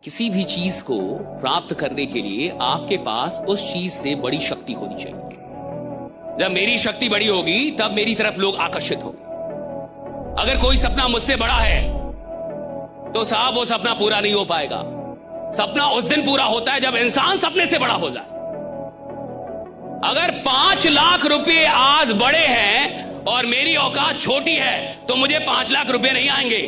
किसी भी चीज को प्राप्त करने के लिए आपके पास उस चीज से बड़ी शक्ति होनी चाहिए। जब मेरी शक्ति बड़ी होगी तब मेरी तरफ लोग आकर्षित होंगे। अगर कोई सपना मुझसे बड़ा है तो साहब वो सपना पूरा नहीं हो पाएगा। सपना उस दिन पूरा होता है जब इंसान सपने से बड़ा हो जाए। अगर 5 लाख रुपए आज बड़े हैं और मेरी औकात छोटी है तो मुझे 5 लाख रुपए नहीं आएंगे।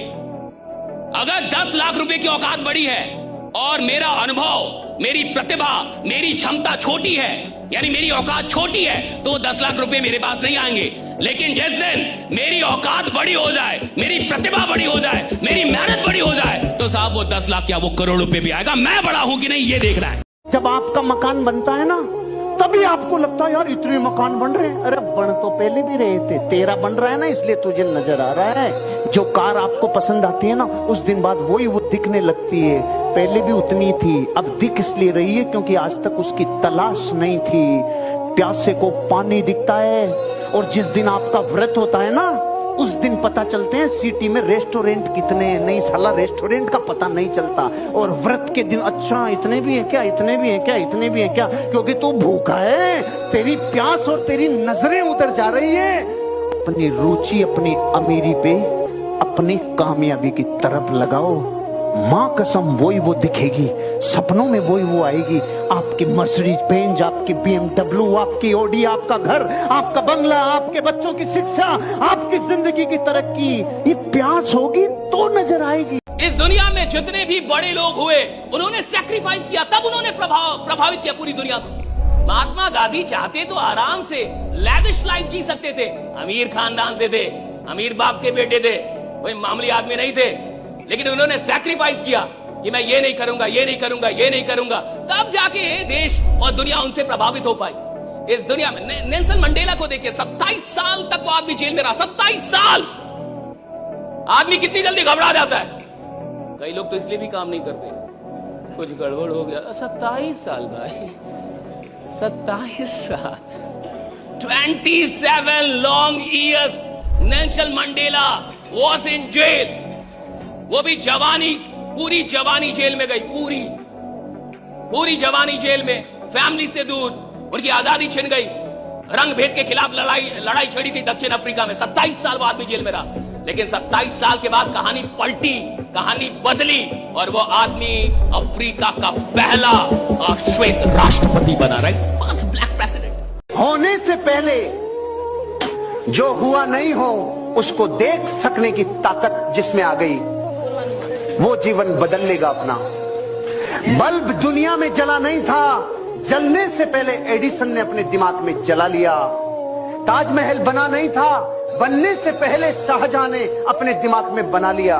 अगर 10 लाख रुपए की औकात बड़ी है और मेरा अनुभव, मेरी प्रतिभा, मेरी क्षमता छोटी है, यानी मेरी औकात छोटी है, तो 10 लाख रुपए मेरे पास नहीं आएंगे। लेकिन जिस दिन मेरी औकात बड़ी हो जाए, मेरी प्रतिभा बड़ी हो जाए, मेरी मेहनत बड़ी हो जाए, तो साहब वो 10 लाख क्या वो करोड़ रुपए भी आएगा। मैं बड़ा हूं कि नहीं ये देखना है। जब आपका मकान बनता है ना तभी आपको लगता है यार इतने मकान बन रहे हैं। अरे बन तो पहले भी रहे थे, तेरा बन रहा है ना इसलिए तुझे नजर आ रहा है। जो कार आपको पसंद आती है ना उस दिन बाद वही वो दिखने लगती है। पहले भी उतनी थी, अब दिख इसलिए रही है क्योंकि आज तक उसकी तलाश नहीं थी। प्यासे को पानी दिखता है और जिस दिन आपका व्रत होता है ना उस दिन पता चलते हैं सिटी में रेस्टोरेंट कितने हैं। नहीं साला रेस्टोरेंट का पता नहीं चलता। और व्रत के दिन अच्छा इतने भी हैं क्या, इतने भी हैं क्या, इतने भी हैं क्या, क्योंकि तू भूखा है। तेरी प्यास और तेरी नजरें उधर जा रही है अपनी रुचि, अपनी अमीरी पे, अपनी कामयाबी की तरफ लगाओ। मां कसम वही वो दिखेगी, सपनों में वही वो आएगी। आपकी मर्सिडीज बेंज, आपकी BMW, आपकी ऑडी, आपका घर, आपका बंगला, आपके बच्चों की शिक्षा, आपकी जिंदगी की तरक्की, ये प्यास होगी तो नजर आएगी। इस दुनिया में जितने भी बड़े लोग हुए उन्होंने सैक्रिफाइस किया, तब उन्होंने प्रभावित किया पूरी दुनिया को। महात्मा गांधी चाहते तो आराम से लैविश लाइफ जी सकते थे। अमीर खानदान से थे, अमीर बाप के बेटे थे, कोई मामूली आदमी नहीं थे। लेकिन उन्होंने सैक्रिफाइस किया कि मैं ये नहीं करूंगा, ये नहीं करूंगा, ये नहीं करूंगा, तब जाके देश और दुनिया उनसे प्रभावित हो पाई। इस दुनिया में नेल्सन मंडेला को देखिए, 27 साल तक वो आदमी जेल में रहा। 27 साल। आदमी कितनी जल्दी घबरा जाता है। कई लोग तो इसलिए भी काम नहीं करते, कुछ गड़बड़ हो गया। 27 साल भाई, 27 साल, 27 long years Nelson Mandela was in jail. वो भी जवानी, पूरी जवानी जेल में गई, पूरी जवानी जेल में, फैमिली से दूर, उनकी आजादी छिन गई। रंग भेद के खिलाफ लड़ाई छड़ी थी दक्षिण अफ्रीका में। 27 साल वो आदमी जेल में रहा। लेकिन 27 साल के बाद कहानी पलटी, कहानी बदली और वो आदमी अफ्रीका का पहला श्वेत राष्ट्रपति बना। Right, first black president. होने से पहले जो हुआ नहीं हो उसको देख सकने की ताकत जिसमें आ गई वो जीवन बदल लेगा अपना। बल्ब दुनिया में जला नहीं था, जलने से पहले एडिसन ने अपने दिमाग में जला लिया। ताजमहल बना नहीं था, बनने से पहले शाहजहां ने अपने दिमाग में बना लिया।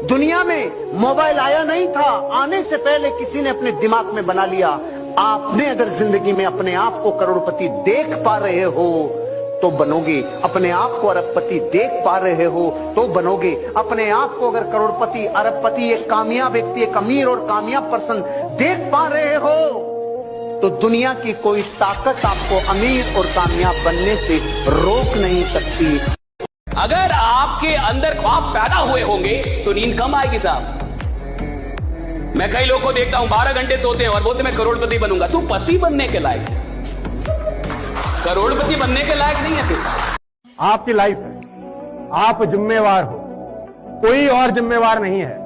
दुनिया में मोबाइल आया नहीं था, आने से पहले किसी ने अपने दिमाग में बना लिया। आपने अगर जिंदगी में अपने आप को करोड़पति देख पा रहे हो तो बनोगे। अपने आप को अरबपति देख पा रहे हो तो बनोगे। अपने आप को अगर करोड़पति, अरबपति, एक कामयाब व्यक्ति, एक अमीर और कामयाब पर्सन देख पा रहे हो तो दुनिया की कोई ताकत आपको अमीर और कामयाब बनने से रोक नहीं सकती। अगर आपके अंदर ख्वाब पैदा हुए होंगे तो नींद कम आएगी साहब। मैं कई लोगों को देखता हूं 12 घंटे सोते हैं और बोलते मैं करोड़पति बनूंगा। तू पति बनने के लायक, करोड़पति बनने के लायक नहीं है तू। आपकी लाइफ है, आप जिम्मेवार हो, कोई और जिम्मेवार नहीं है।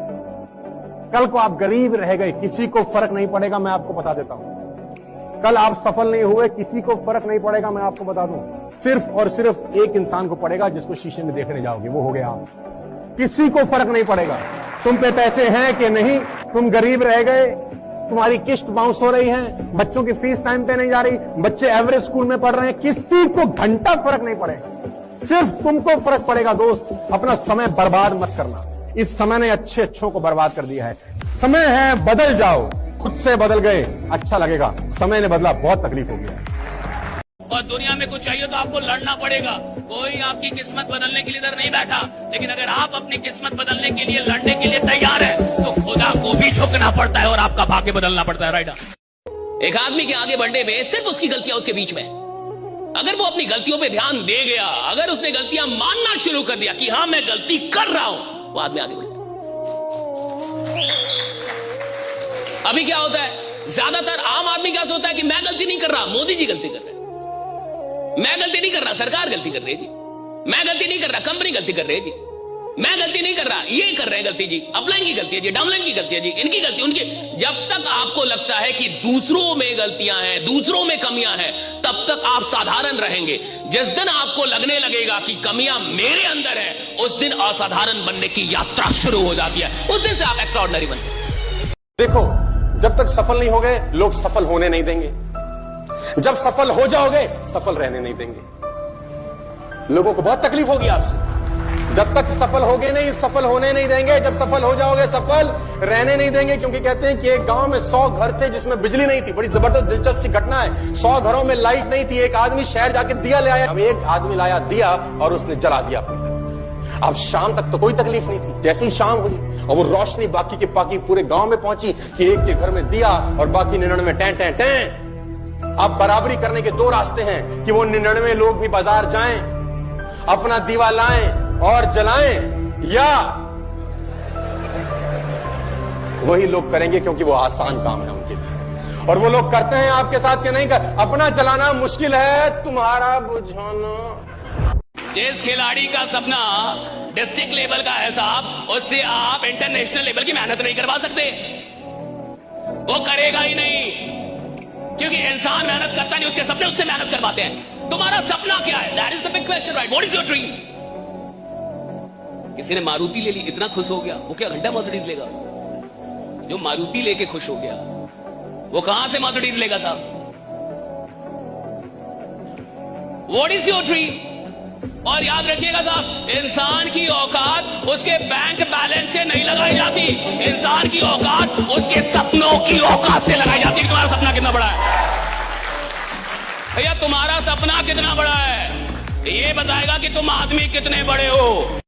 कल को आप गरीब रह गए, किसी को फर्क नहीं पड़ेगा, मैं आपको बता देता हूं। कल आप सफल नहीं हुए, किसी को फर्क नहीं पड़ेगा, मैं आपको बता दूं। सिर्फ और सिर्फ एक इंसान को पड़ेगा जिसको शीशे में देखने जाओगे, वो हो गया आप। किसी को फर्क नहीं पड़ेगा तुम पे पैसे हैं कि नहीं, तुम गरीब रह गए, तुम्हारी किस्त बाउंस हो रही है, बच्चों की फीस टाइम पे नहीं जा रही, बच्चे एवरेज स्कूल में पढ़ रहे हैं, किसी को घंटा फर्क नहीं पड़ेगा। सिर्फ तुमको फर्क पड़ेगा। दोस्त, अपना समय बर्बाद मत करना। इस समय ने अच्छों को बर्बाद कर दिया है। समय है, बदल जाओ। खुद से बदल गए, अच्छा लगेगा। समय ने बदला, बहुत तकलीफ हो गया। और दुनिया में कुछ चाहिए तो आपको लड़ना पड़ेगा। कोई आपकी किस्मत बदलने के लिए इधर नहीं बैठा। लेकिन अगर आप अपनी किस्मत बदलने के लिए, लड़ने के लिए तैयार है तो खुदा को भी झुकना पड़ता है और आपका भाग्य बदलना पड़ता है। राइट। एक आदमी के आगे बढ़ने में सिर्फ उसकी गलतियां उसके बीच में, अगर वो अपनी गलतियों पे ध्यान दे गया, अगर उसने गलतियां मानना शुरू कर दिया कि हां मैं गलती कर रहा हूं, वो आदमी आगे बढ़ गया। अभी क्या होता है, ज्यादातर आम आदमी क्या सोचता है कि मैं गलती नहीं कर रहा, मोदी जी गलती कर रहे हैं। मैं गलती नहीं कर रहा, सरकार गलती कर रही है जी। मैं गलती नहीं कर रहा, कंपनी गलती कर रही है जी। मैं गलती नहीं कर रहा, ये कर रहे हैं गलती जी, अपलाइन की गलती है जी, डाउनलाइन की गलती है जी, इनकी गलती उनकी। जब तक आपको लगता है कि दूसरों में गलतियां हैं, दूसरों में कमियां हैं, तब तक आप साधारण रहेंगे। जिस दिन आपको लगने लगेगा कि कमियां मेरे अंदर है, उस दिन असाधारण बनने की यात्रा शुरू हो जाती है। उस दिन से आप एक्स्ट्राऑर्डिनरी बनते हैं। देखो, जब तक सफल नहीं हो गए, लोग सफल होने नहीं देंगे। जब सफल हो जाओगे, सफल रहने नहीं देंगे। लोगों को बहुत तकलीफ होगी आपसे। जब तक सफल होगे नहीं, सफल होने नहीं देंगे। जब सफल हो जाओगे, सफल रहने नहीं देंगे। क्योंकि कहते हैं कि एक गांव में 100 घर थे जिसमें बिजली नहीं थी। बड़ी जबरदस्त दिलचस्प सी घटना है। 100 घरों में लाइट नहीं थी। एक आदमी शहर जाके दिया ले आया। अब एक आदमी लाया दिया और उसने जला दिया। अब शाम तक तो कोई तकलीफ नहीं थी। जैसे ही शाम हुई और वो रोशनी बाकी के बाकी पूरे गांव में पहुंची कि एक के घर में दिया और बाकी 99 टैं टैं टैं। अब बराबरी करने के 2 रास्ते हैं कि वो 99 लोग भी बाजार जाएं, अपना दीवा लाएं और जलाएं, या वही लोग करेंगे क्योंकि वो आसान काम है उनके लिए। और वो लोग करते हैं आपके साथ कि नहीं कर। अपना जलाना मुश्किल है, तुम्हारा बुझाना। जिस खिलाड़ी का सपना डिस्ट्रिक्ट लेवल का है साहब, उससे आप इंटरनेशनल लेवल की मेहनत नहीं करवा सकते। वो करेगा ही नहीं, क्योंकि इंसान मेहनत करता नहीं, उसके सपने उससे मेहनत करवाते हैं। तुम्हारा सपना क्या है? That is the big question, right? What is your dream? किसी ने मारुति ले ली, इतना खुश हो गया, वो क्या घंटा मर्सिडीज लेगा? जो मारुति लेके खुश हो गया, वो कहां से मर्सिडीज लेगा साहब? What is your dream? और याद रखिएगा साहब, इंसान की औकात उसके बैंक बैलेंस से नहीं लगाई जाती। इंसान की औकात उसके सपनों की औकात से लगाई जाती है। तुम्हारा सपना कितना बड़ा है भैया? तुम्हारा सपना कितना बड़ा है, ये बताएगा कि तुम आदमी कितने बड़े हो।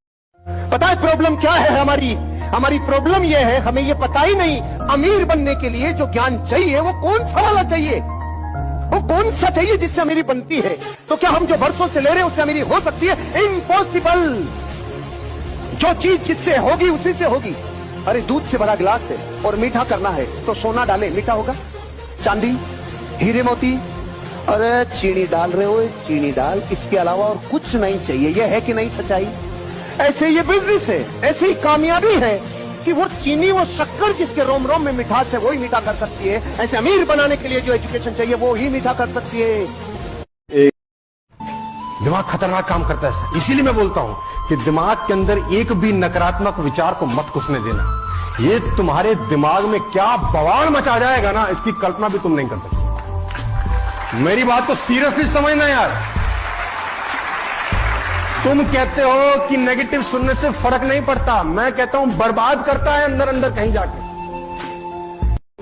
पता है प्रॉब्लम क्या है हमारी प्रॉब्लम यह है, हमें यह पता ही नहीं अमीर बनने के लिए जो ज्ञान चाहिए वो कौन सा वाला चाहिए, वो कौन सा चाहिए जिससे अमीरी बनती है। तो क्या हम जो वर्षों से ले रहे हैं उससे अमीरी हो सकती है? इम्पॉसिबल। जो चीज जिससे होगी उसी से होगी। अरे दूध से भरा गिलास है और मीठा करना है तो सोना डाले, मीठा होगा? चांदी, हीरे मोती, अरे चीनी डाल रहे हो, चीनी डाल, इसके अलावा और कुछ नहीं चाहिए। यह है कि नहीं सच्चाई? ऐसे ये बिजनेस है, ऐसी कामयाबी है कि वो चीनी, वो शक्कर जिसके रोम रोम में मिठास है, वो ही मीठा कर सकती है। ऐसे अमीर बनाने के लिए जो एजुकेशन चाहिए वो ही मीठा कर सकती है। दिमाग खतरनाक काम करता है, इसीलिए मैं बोलता हूं कि दिमाग के अंदर एक भी नकारात्मक विचार को मत घुसने देना। ये तुम्हारे दिमाग में क्या बवाल मचा जाएगा ना, इसकी कल्पना भी तुम नहीं कर सकते। मेरी बात को सीरियसली समझना यार। तुम कहते हो कि नेगेटिव सुनने से फर्क नहीं पड़ता, मैं कहता हूं बर्बाद करता है अंदर अंदर कहीं जाके।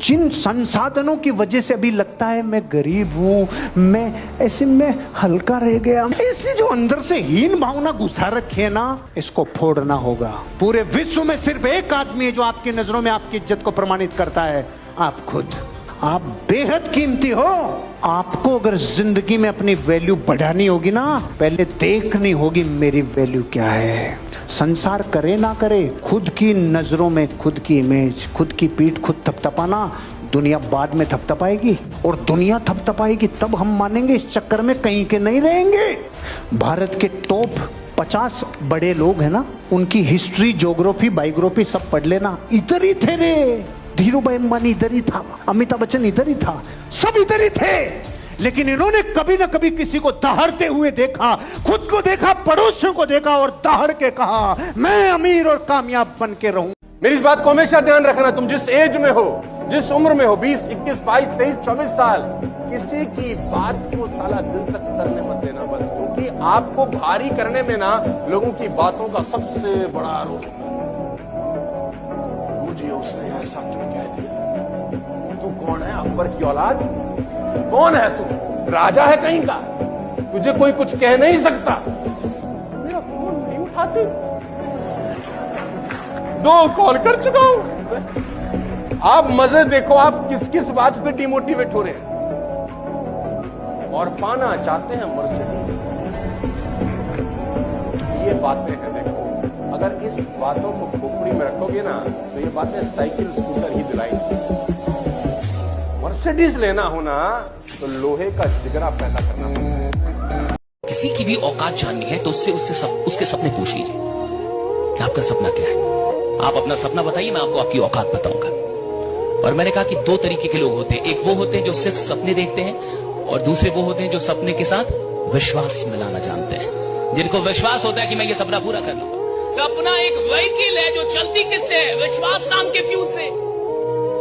जिन संसाधनों की वजह से अभी लगता है मैं गरीब हूं, मैं ऐसे में हल्का रह गया, ऐसी जो अंदर से हीन भावना घुसा रखी है ना, इसको फोड़ना होगा। पूरे विश्व में सिर्फ एक आदमी है जो आपकी नजरों में आपकी इज्जत को प्रमाणित करता है, आप खुद। आप बेहद कीमती हो। आपको अगर जिंदगी में अपनी वैल्यू बढ़ानी होगी ना, पहले देखनी होगी मेरी वैल्यू क्या है। संसार करे ना करे, खुद की नजरों में खुद की इमेज, खुद की पीठ खुद थपथपाना, दुनिया बाद में थपथपाएगी। और दुनिया थपथपाएगी तब हम मानेंगे, इस चक्कर में कहीं के नहीं रहेंगे। भारत के टॉप 50 बड़े लोग हैं ना, उनकी हिस्ट्री, ज्योग्राफी, बायोग्राफी सब पढ़ लेना। इधर ही थे रे, धीरूभाई अंबानी इधर ही था, अमिताभ बच्चन इधर ही था, सब इधर ही थे। लेकिन इन्होंने कभी ना कभी किसी को दहाड़ते हुए देखा, खुद को देखा, पड़ोसियों को देखा और दहाड़ के कहा मैं अमीर और कामयाब बन के रहूं। मेरी इस बात को हमेशा ध्यान रखना, तुम जिस एज में हो, जिस उम्र में हो, 20, 21, 22, 23, 24 साल, किसी की बात को साला दिल तक करने मत देना बस। क्योंकि आपको भारी करने में ना लोगों की बातों का सबसे बड़ा रोल है। मुझे उसने ऐसा क्यों कह दिया? तू कौन है? अकबर की औलाद? कौन है तू? राजा है कहीं का? तुझे कोई कुछ कह नहीं सकता। मेरा फोन नहीं उठाती, 2 कॉल कर चुका हूं। आप मजे देखो, आप किस किस बात पे डिमोटिवेट हो रहे हैं और पाना चाहते हैं मर्सिडीज। ये बातें हैं, देखो अगर इस बातों को खोपड़ी में रखोगे ना तो ये बातें साइकिल स्कूटर ही दिलाएंगी। मर्सिडीज लेना हो ना तो लोहे का जिगरा पैदा करना पड़ता है। किसी की भी औकात जाननी है तो उसके सपने पूछ लीजिए कि आपका सपना क्या है। आप अपना सपना बताइए, मैं आपको आपकी औकात बताऊंगा। और मैंने कहा कि दो तरीके के लोग होते हैं, एक वो होते हैं जो सिर्फ सपने देखते हैं और दूसरे वो होते हैं जो सपने के साथ विश्वास मिलाना जानते हैं, जिनको विश्वास होता है कि मैं ये सपना पूरा कर लूंगा। सपना एक व्हीकल है जो चलती किससे है? विश्वास नाम के फ्यूल से।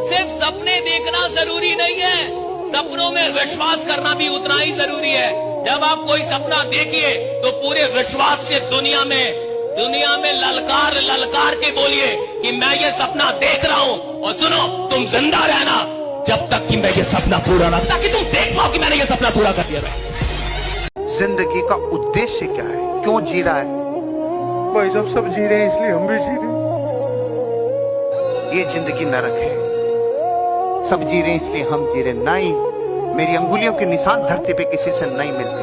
सिर्फ सपने देखना जरूरी नहीं है, सपनों में विश्वास करना भी उतना ही जरूरी है। जब आप कोई सपना देखिए तो पूरे विश्वास से दुनिया में ललकार ललकार के बोलिए कि मैं ये सपना देख रहा हूं। और सुनो, तुम जिंदा रहना जब तक कि मैं ये सपना पूरा ना, ताकि तुम देख पाओ कि मैंने ये सपना पूरा कर दिया। जिंदगी का उद्देश्य क्या है? क्यों जी रहा है? भाई जब सब जी रहे हैं इसलिए हम भी जी रहे हैं। ये जिंदगी नरक है, सब जी रहे हैं इसलिए हम जी रहे नहीं। मेरी अंगुलियों के निशान धरती पे किसी से नहीं मिलते।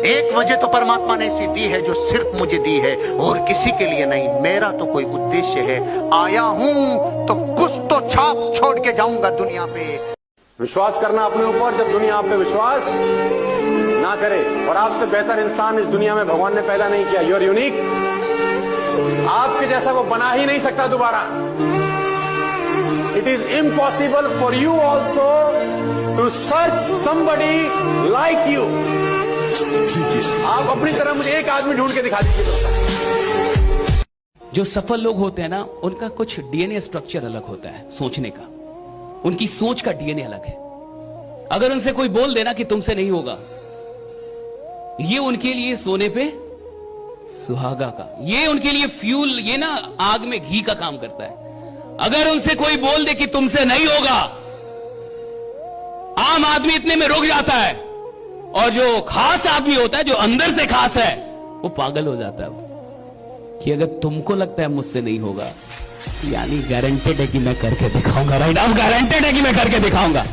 एक वजह तो परमात्मा ने ऐसी दी है जो सिर्फ मुझे दी है और किसी के लिए नहीं। मेरा तो कोई उद्देश्य है, आया हूं तो कुछ तो छाप छोड़ के जाऊंगा दुनिया पे। विश्वास करना अपने ऊपर, जब दुनिया आप पे विश्वास ना करे। और आपसे बेहतर इंसान इस दुनिया में भगवान ने पैदा नहीं किया। यू आर यूनिक, आपके जैसा वो बना ही नहीं सकता दोबारा। It is impossible for you also to search somebody like you. आप अपनी तरह मुझे एक आदमी ढूंढ के दिखा दीजिए। जो सफल लोग होते हैं ना, उनका कुछ डीएनए स्ट्रक्चर अलग होता है, सोचने का। उनकी सोच का डीएनए अलग है। अगर उनसे कोई बोल देना कि तुमसे नहीं होगा, ये उनके लिए सोने पे सुहागा का, ये उनके लिए फ्यूल, ये ना आग में घी का काम करता है। अगर उनसे कोई बोल दे कि तुमसे नहीं होगा, आम आदमी इतने में रुक जाता है। और जो खास आदमी होता है, जो अंदर से खास है, वो पागल हो जाता है कि अगर तुमको लगता है मुझसे नहीं होगा, यानी गारंटेड है कि मैं करके दिखाऊंगा। राइट, अब गारंटेड है कि मैं करके दिखाऊंगा,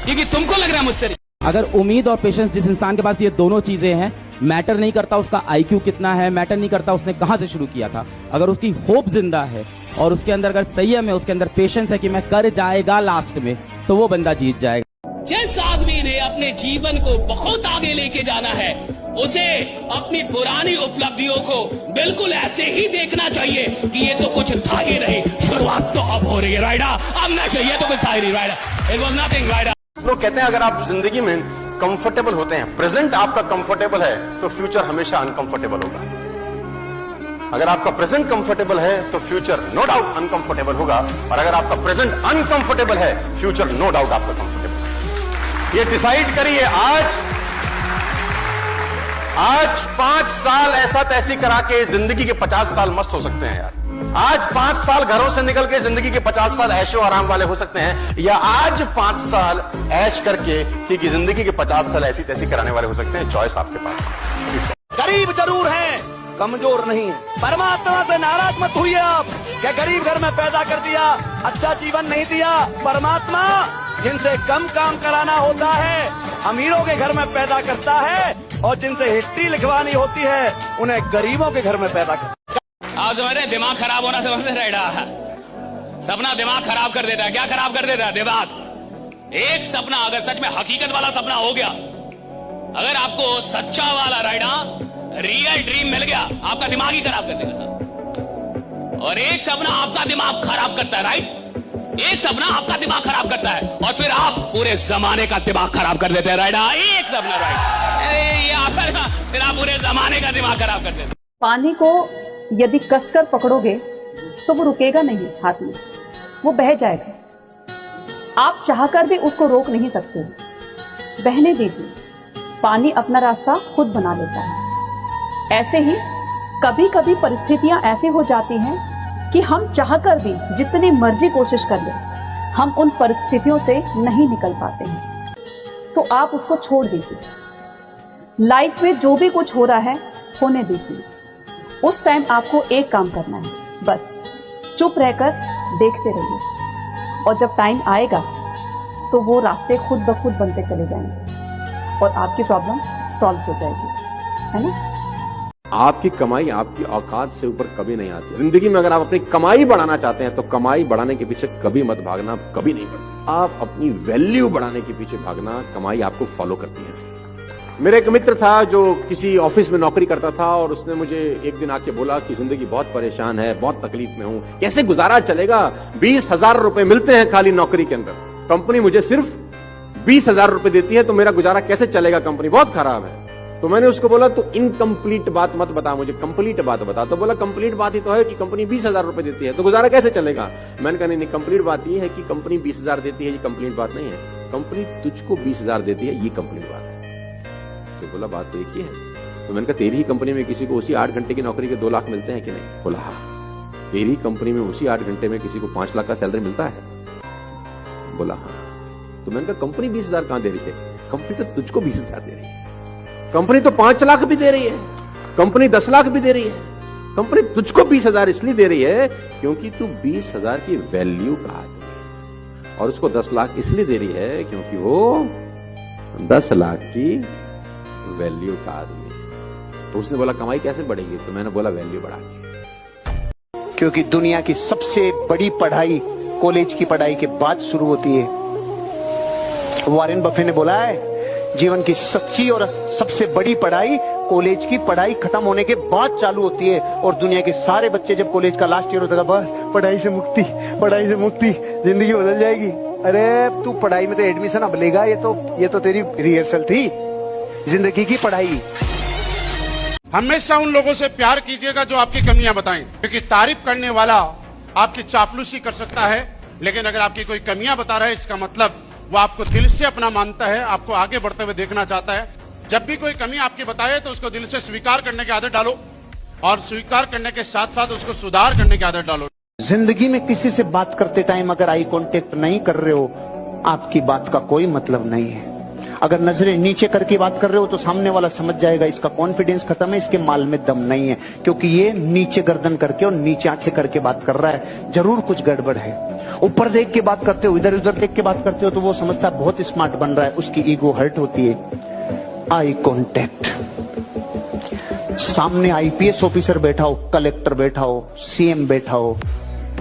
क्योंकि तुमको लग रहा है मुझसे नहीं। अगर उम्मीद और पेशेंस, जिस इंसान के पास ये दोनों चीजें हैं, मैटर नहीं करता उसका आईक्यू कितना है, मैटर नहीं करता उसने कहां से शुरू किया था, अगर उसकी होप जिंदा है और उसके अंदर अगर संयम है, उसके अंदर पेशेंस है कि मैं कर जाएगा लास्ट में, तो वो बंदा जीत जाएगा। जिस आदमी ने अपने जीवन को बहुत आगे लेके जाना है, उसे अपनी पुरानी उपलब्धियों को बिल्कुल ऐसे ही देखना चाहिए कि ये तो कुछ था ही नहीं, शुरुआत तो अब हो रही है। राइडा, अब ना चाहिए तो कुछ था ही नहीं। राइडा, इट वाज नथिंग। राइडा, लोग कहते हैं अगर आप जिंदगी में कंफर्टेबल होते हैं, प्रेजेंट आपका कंफर्टेबल है, तो फ्यूचर हमेशा अनकंफर्टेबल होगा। अगर आपका प्रेजेंट कंफर्टेबल है तो फ्यूचर नो डाउट अनकंफर्टेबल होगा। और अगर आपका प्रेजेंट अनकंफर्टेबल है, फ्यूचर नो डाउट आपका कंफर्टेबल। ये डिसाइड करिए आज 5 साल ऐसा तैसी करा के जिंदगी के 50 साल मस्त हो सकते हैं यार। आज 5 साल घरों से निकल के जिंदगी के 50 साल ऐशो आराम वाले हो सकते हैं, या आज 5 साल ऐश करके कि जिंदगी के 50 साल ऐसी तैसी कराने वाले हो सकते हैं। चॉइस आपके पास। गरीब जरूर है, कमजोर नहीं है। परमात्मा से नाराज मत हुई आप, क्या गरीब घर में पैदा कर दिया, अच्छा जीवन नहीं दिया। परमात्मा जिनसे कम काम कराना होता है, अमीरों के घर में पैदा करता है, और जिनसे हिस्ट्री लिखवानी होती है, उन्हें गरीबों के घर में पैदा करता है। आप समझ रहे, दिमाग खराब होना समझ रहे। सपना दिमाग खराब कर देता है। क्या खराब कर देता है? दिमाग। एक सपना अगर सच में हकीकत वाला सपना हो गया, अगर आपको सच्चा वाला राइडा रियल ड्रीम मिल गया, आपका दिमाग ही खराब कर देगा सर। और एक सपना आपका दिमाग खराब करता है। राइट, एक सपना आपका दिमाग खराब करता है और फिर आप पूरे जमाने का दिमाग खराब कर देते हैं। राइडा, एक सपना। राइट, फिर आप पूरे जमाने का दिमाग खराब कर देते हैं। पानी को यदि कसकर पकड़ोगे तो वो रुकेगा नहीं हाथ में, वो बह जाएगा। आप चाहकर भी उसको रोक नहीं सकते, बहने दीजिए। पानी अपना रास्ता खुद बना लेता है। ऐसे ही कभी कभी परिस्थितियां ऐसी हो जाती हैं कि हम चाहकर भी जितनी मर्जी कोशिश कर लें, हम उन परिस्थितियों से नहीं निकल पाते हैं। तो आप उसको छोड़ दीजिए। लाइफ में जो भी कुछ हो रहा है होने दीजिए। उस टाइम आपको एक काम करना है, बस चुप रहकर देखते रहिए। और जब टाइम आएगा तो वो रास्ते खुद ब खुद बनते चले जाएंगे और आपकी प्रॉब्लम सॉल्व हो जाएगी, है ना। आपकी कमाई आपकी औकात से ऊपर कभी नहीं आती। जिंदगी में अगर आप अपनी कमाई बढ़ाना चाहते हैं तो कमाई बढ़ाने के पीछे कभी मत भागना, कभी नहीं बढ़ती। आप अपनी वैल्यू बढ़ाने के पीछे भागना, कमाई आपको फॉलो करती है। मेरा एक मित्र था जो किसी ऑफिस में नौकरी करता था और उसने मुझे एक दिन आके बोला कि जिंदगी बहुत परेशान है, बहुत तकलीफ में हूं, कैसे गुजारा चलेगा, 20,000 रुपए मिलते हैं खाली नौकरी के अंदर, कंपनी मुझे सिर्फ 20,000 रुपए देती है, तो मेरा गुजारा कैसे चलेगा, कंपनी बहुत खराब है। तो मैंने उसको बोला तो इनकम्प्लीट बात मत बता, मुझे कंप्लीट बात बता। तो बोला कंप्लीट बात ही तो है कि कंपनी 20,000 रुपए देती है, तो गुजारा कैसे चलेगा। मैंने कहा नहीं, कंप्लीट बात ये है कि कंपनी 20,000 देती है, ये कंप्लीट बात नहीं है, कंपनी तुझको 20,000 देती है, ये कंप्लीट बात है। तो बोला बात तो एक ही है। तो मैंने कहा तेरी ही कंपनी में किसी को उसी 8 घंटे की नौकरी के 2 लाख मिलते हैं कि नहीं। बोला हाँ। तेरी कंपनी में उसी 8 घंटे में किसी को 5 लाख का सैलरी मिलता है। बोला हाँ। तो मैंने कहा कंपनी 20,000 कहां दे रही है, कंपनी तो तुझको 20,000 दे रही है, कंपनी तो 5 लाख भी दे रही है, कंपनी 10 लाख भी दे रही है, कंपनी तुझको 20,000 इसलिए दे रही है क्योंकि तू 20,000 की वैल्यू का आदमी है, और उसको 10 लाख इसलिए दे रही है क्योंकि वो 10 लाख की वैल्यू का आदमी है। तो उसने बोला कमाई कैसे बढ़ेगी, तो मैंने बोला वैल्यू बढ़ा के। क्योंकि दुनिया की सबसे बड़ी पढ़ाई कॉलेज की पढ़ाई के बाद शुरू होती है। वॉरेन बफे ने बोला है जीवन की सच्ची और सबसे बड़ी पढ़ाई कॉलेज की पढ़ाई खत्म होने के बाद चालू होती है। और दुनिया के सारे बच्चे जब कॉलेज का लास्ट ईयर होता है, बस पढ़ाई से मुक्ति, पढ़ाई से मुक्ति, जिंदगी बदल जाएगी। अरे तू पढ़ाई में तो एडमिशन अब लेगा, ये तो तेरी रिहर्सल थी, जिंदगी की पढ़ाई। हमेशा उन लोगों से प्यार कीजिएगा जो आपकी कमियां बताएं, क्योंकि तारीफ करने वाला आपकी चापलूसी कर सकता है, लेकिन अगर आपकी कोई कमियां बता रहा है इसका मतलब वो आपको दिल से अपना मानता है, आपको आगे बढ़ते हुए देखना चाहता है। जब भी कोई कमी आपकी बताए तो उसको दिल से स्वीकार करने की आदत डालो, और स्वीकार करने के साथ साथ उसको सुधार करने की आदत डालो। जिंदगी में किसी से बात करते टाइम अगर आई कांटेक्ट नहीं कर रहे हो, आपकी बात का कोई मतलब नहीं है। अगर नजरें नीचे करके बात कर रहे हो तो सामने वाला समझ जाएगा इसका कॉन्फिडेंस खत्म है, इसके माल में दम नहीं है, क्योंकि ये नीचे गर्दन करके और नीचे आंखें करके बात कर रहा है, जरूर कुछ गड़बड़ है। ऊपर देख के बात करते हो, इधर उधर देख के बात करते हो तो वो समझता है बहुत स्मार्ट बन रहा है, उसकी ईगो हर्ट होती है। आई कांटेक्ट, सामने आईपीएस ऑफिसर बैठा हो, कलेक्टर बैठा हो, सीएम बैठा हो,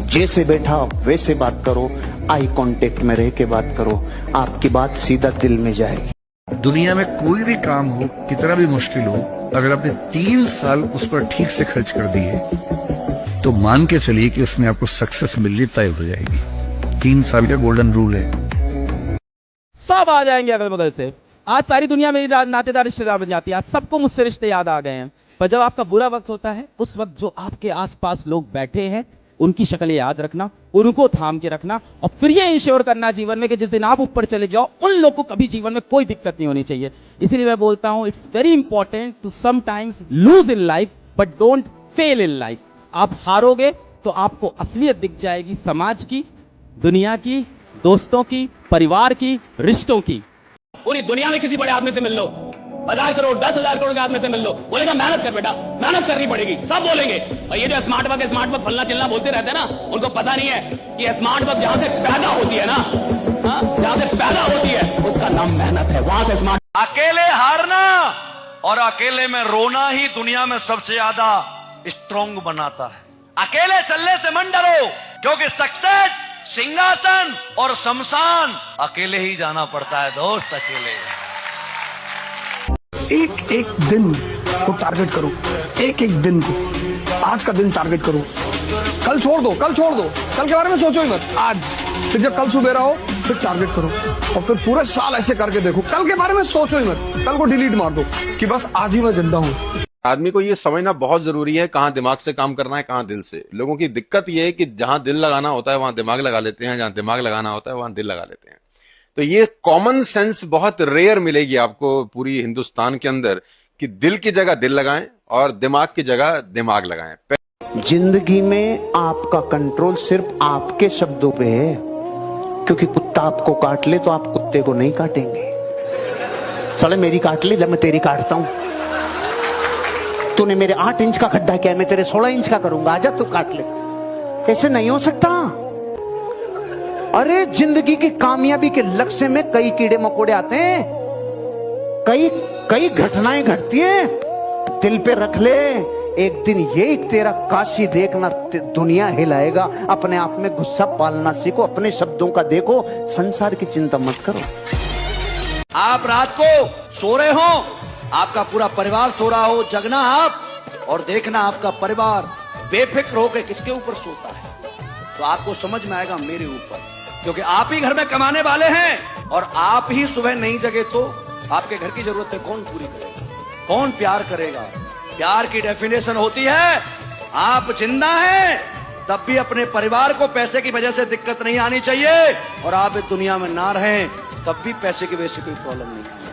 जैसे बैठा वैसे बात करो, आई कांटेक्ट में रह के बात करो, आपकी बात सीधा दिल में जाएगी। दुनिया में कोई भी काम हो, कितना भी मुश्किल हो, अगर आपने 3 साल उस पर ठीक से खर्च कर दिए तो मान के चलिए कि उसमें आपको सक्सेस मिलनी तय हो जाएगी। 3 साल का गोल्डन रूल है। सब आ जाएंगे अगल बगल से। आज सारी दुनिया मेरी नातेदार रिश्तेदार बन जाती है, आज सबको मुझसे रिश्ते याद आ गए हैं। पर जब आपका बुरा वक्त होता है, उस वक्त जो आपके आसपास लोग बैठे हैं उनकी शक्लें याद रखना, उनको थाम के रखना, और फिर ये इंश्योर करना जीवन में कि जिस दिन आप ऊपर चले जाओ उन लोग को कभी जीवन में कोई दिक्कत नहीं होनी चाहिए। इसीलिए मैं बोलता हूं it's very important to sometimes lose in life but don't fail in life. आप हारोगे तो आपको असलियत दिख जाएगी, समाज की, दुनिया की, दोस्तों की, परिवार की, रिश्तों की। पूरी दुनिया में किसी बड़े आदमी से मिल लो, 10,000 करोड़ 10,000 करोड़ के आदमी से मिल लो, बोलेगा मेहनत कर बेटा, मेहनत करनी पड़ेगी, सब बोलेंगे। और ये जो स्मार्ट वर्क फलना चिल्ला बोलते रहते हैं ना, उनको पता नहीं है कि स्मार्ट वर्क जहां से पैदा होती है ना, जहां से पैदा होती है उसका नाम मेहनत है, वहां से स्मार्ट। अकेले हारना और अकेले में रोना ही दुनिया में सबसे ज्यादा स्ट्रॉन्ग बनाता है। अकेले चलने से मन डरो, क्योंकि सक्सेस, सिंहासन और शमशान अकेले ही जाना पड़ता है दोस्त, अकेले। एक एक दिन को टारगेट करो, एक एक दिन को, आज का दिन टारगेट करो, कल छोड़ दो, कल छोड़ दो, कल के बारे में सोचो ही मत, आज। फिर जब कल सुबह रहो फिर टारगेट करो, और फिर पूरे साल ऐसे करके देखो, कल के बारे में सोचो ही मत, कल को डिलीट मार दो कि बस आज ही मैं जिंदा हूं। आदमी को ये समझना बहुत जरूरी है कहां दिमाग से काम करना है, कहां दिल से। लोगों की दिक्कत ये है कि जहां दिल लगाना होता है वहां दिमाग लगा लेते हैं, जहां दिमाग लगाना होता है वहां दिल लगा लेते हैं। तो ये कॉमन सेंस बहुत रेयर मिलेगी आपको पूरी हिंदुस्तान के अंदर कि दिल की जगह दिल लगाएं और दिमाग की जगह दिमाग लगाएं। जिंदगी में आपका कंट्रोल सिर्फ आपके शब्दों पे है, क्योंकि कुत्ता आपको काट ले तो आप कुत्ते को नहीं काटेंगे। चले मेरी काट ले, जब मैं तेरी काटता हूं। तूने मेरे 8 इंच का खड्डा किया, मैं तेरे 16 इंच का करूंगा, आजा तू काट ले। ऐसे नहीं हो सकता। अरे जिंदगी की कामयाबी के लक्ष्य में कई कीड़े मकोड़े आते हैं, कई घटनाएं घटती हैं, दिल पे रख ले। एक दिन ये तेरा काशी देखना दुनिया हिलाएगा। अपने आप में गुस्सा पालना सीखो, अपने शब्दों का देखो, संसार की चिंता मत करो। आप रात को सो रहे हो, आपका पूरा परिवार सो रहा हो, जगना आप और देखना आपका परिवार बेफिक्र होकर किसके ऊपर सोता है, तो आपको समझ में आएगा मेरे ऊपर, क्योंकि आप ही घर में कमाने वाले हैं और आप ही सुबह नहीं जगे तो आपके घर की जरूरतें कौन पूरी करेगा, कौन प्यार करेगा। प्यार की डेफिनेशन होती है आप जिंदा हैं तब भी अपने परिवार को पैसे की वजह से दिक्कत नहीं आनी चाहिए, और आप इस दुनिया में ना रहें तब भी पैसे की वजह से कोई प्रॉब्लम नहीं आनी चाहिए।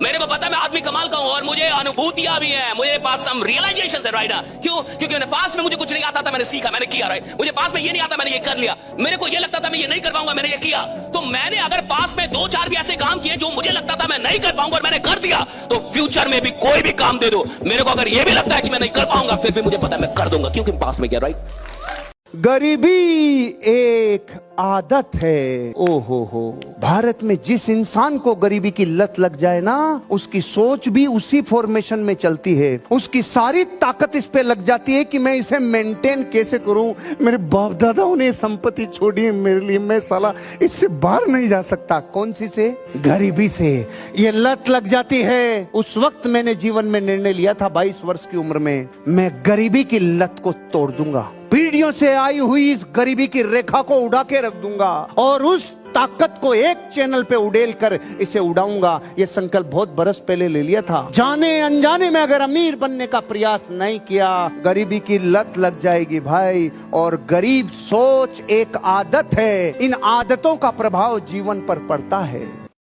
मेरे को पता है मैं आदमी कमाल का हूं और मुझे अनुभूतियां भी हैं, मुझे पास सम रियलाइजेशन है, राइट। क्यों? क्योंकि मैंने पास में मुझे कुछ नहीं आता था, मैंने सीखा, मैंने किया, राइट। मुझे पास में ये नहीं आता, मैंने ये कर लिया। मेरे को ये लगता था मैं ये नहीं कर पाऊंगा, मैंने ये किया। तो मैंने अगर पास में 2-4 भी ऐसे काम किए जो मुझे लगता था मैं नहीं कर पाऊंगा और मैंने कर दिया, तो फ्यूचर में भी कोई भी काम दे दो, मेरे को अगर ये भी लगता है कि मैं नहीं कर पाऊंगा, फिर भी मुझे पता है मैं कर दूंगा, क्योंकि पास में किया, राइट। गरीबी एक आदत है। ओहो, भारत में जिस इंसान को गरीबी की लत लग जाए ना, उसकी सोच भी उसी फॉर्मेशन में चलती है। उसकी सारी ताकत इस पे लग जाती है कि मैं इसे मेंटेन कैसे करूं। मेरे बाप दादाओं ने संपत्ति छोड़ी है मेरे लिए, मैं साला इससे बाहर नहीं जा सकता। कौन सी से? गरीबी से। ये लत लग जाती है। उस वक्त मैंने जीवन में निर्णय लिया था 22 वर्ष की उम्र में, मैं गरीबी की लत को तोड़ दूंगा, पीढ़ियों से आई हुई इस गरीबी की रेखा को उड़ा के रख दूंगा और उस ताकत को एक चैनल पे उड़ेल कर इसे उड़ाऊंगा। ये संकल्प बहुत बरस पहले ले लिया था। जाने अनजाने में अगर अमीर बनने का प्रयास नहीं किया, गरीबी की लत लग जाएगी भाई। और गरीब सोच एक आदत है, इन आदतों का प्रभाव जीवन पर पड़ता है।